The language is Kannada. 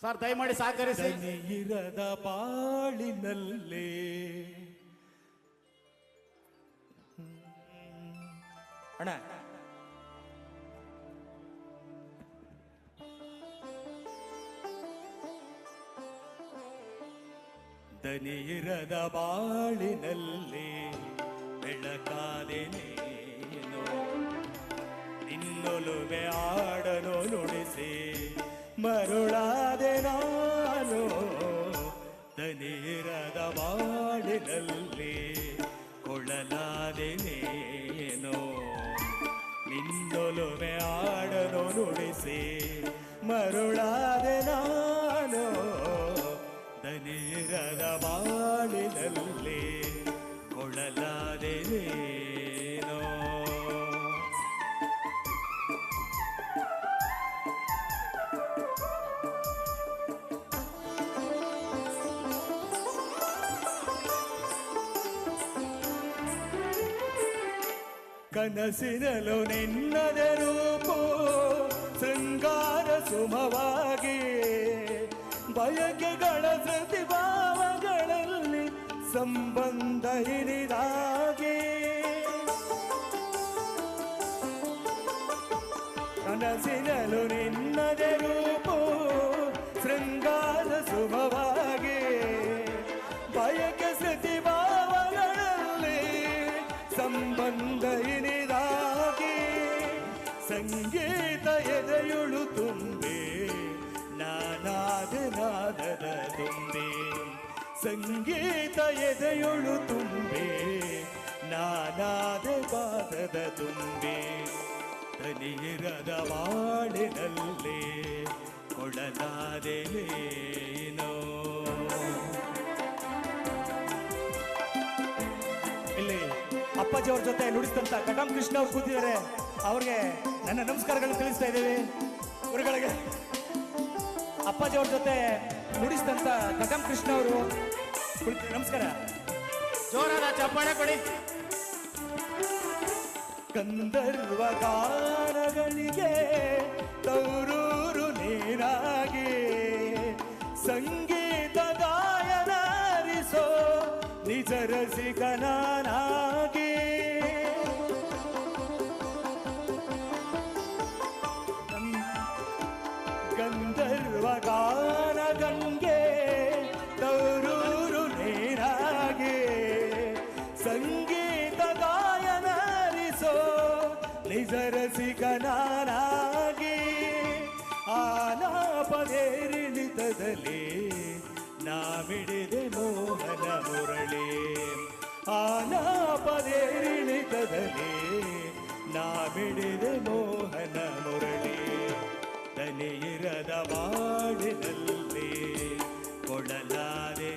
ಸರ್ ದಯಮಾಡಿ ಸಹಕರಿಸಿ. ಇರದ ಬಾಳಿನಲ್ಲೇ ಅಣ್ಣ ದನಿಯಿರದ ಬಾಳಿನಲ್ಲಿ ಬೆಳಕಾದೆ ನೀನು ನಿನ್ನೊಲುವೆ ಆಡಲು ನುಡಿಸಿ ಮರುಳಾದೆ ನಾನು ದನಿಯಿರದ ಬಾಳಿನಲ್ಲಿ ಕೊಳಲಾದೆ ನೀನು ನಿನ್ನೊಲುವೆ ಆಡಲು ನುಡಿಸಿ ಮರುಳಾದೆ ನಾನು ದನಿರದ ಬಾಳಿನಲ್ಲಿ ಕೊಳಲಾದೆ ನೀನೋ. ಕನಸಿನಲು ನಿನ್ನದ ರೂಪು ಶೃಂಗಾರ ಸುಮವಾಗಿ ಬಯಕೆಗಳ ಪ್ರತಿಭಾವಗಳಲ್ಲಿ ಸಂಬಂಧ ಹಿರಿದಾಗಿ ಕನಸಿನಲು ನಿನ್ನದ ರೂಪು ಶೃಂಗಾರ ಸುಮವಾಗಿ ಬಯಕೆ ಪ್ರತಿಭಾವಗಳಲ್ಲಿ ಸಂಬಂಧ ಹಿರಿದಾಗಿ ಸಂಗೀತ ಎದೆಯುಳು ತುಂಬಿ ನಾನಾದ ನಾದದ ತುಂಬಿ ಸಂಗೀತ ಎದೆಯುಳು ತುಂಬಿ ನಾನಾದ ಪಾದದ ತುಂಬಿ ದನಿರದ ಬಾಳಿನಲ್ಲಿ ಕೊಡಲಾದೇನೋ. ಇಲ್ಲಿ ಅಪ್ಪಾಜಿ ಅವ್ರ ಜೊತೆ ನುಡಿಸಿದಂತ ಕಟಂ ಕೃಷ್ಣ ಅವ್ರು ಕೂತಿದ್ದಾರೆ. ಅವ್ರಿಗೆ ನನ್ನ ನಮಸ್ಕಾರಗಳನ್ನು ತಿಳಿಸ್ತಾ ಇದ್ದೀವಿ. ಗುರುಗಳಿಗೆ ಅಪ್ಪಾಜಿ ಅವ್ರ ಜೊತೆ ನುಡಿಸಿದಂತ ಕಟಂ ಕೃಷ್ಣ ಅವರು ನಮಸ್ಕಾರ. ಜೋರಾದ ಚಪ್ಪಾಳೆ ಕೊಡಿ. ಗಂಧರ್ವ ಗಾನಗಳಿಗೆ ತೌರೂರು ನೀರಾಗಿ ಸಂಗೀತ ಗಾಯನಾರಿಸೋ ನಿಜ ರಸಿಕನಾಗಿ ಗಂಧರ್ವ ಗಾನ ಗಂಗೆ ತೌರೂರು ನೀರಾಗಿ ಸಂಗೀತ ಗಾಯನಾರಿಸೋ ನಿಜ ರಸಿಕನಾಗಿ ಆಲಾಪದೇರಿಳಿತದಲ್ಲಿ ನಾವಿಡಿದೆ ಮೋಹನ ಮುರಳಿ ಆಲಾಪದೇರಿಳಿತದಲ್ಲಿ ನಾವಿಡಿದೆ ಮೋಹನ ಮುರಳಿ ದನಿಯಿರದ ಬಾಳಿನಲ್ಲಿ ಕೊಡಲಾದೆ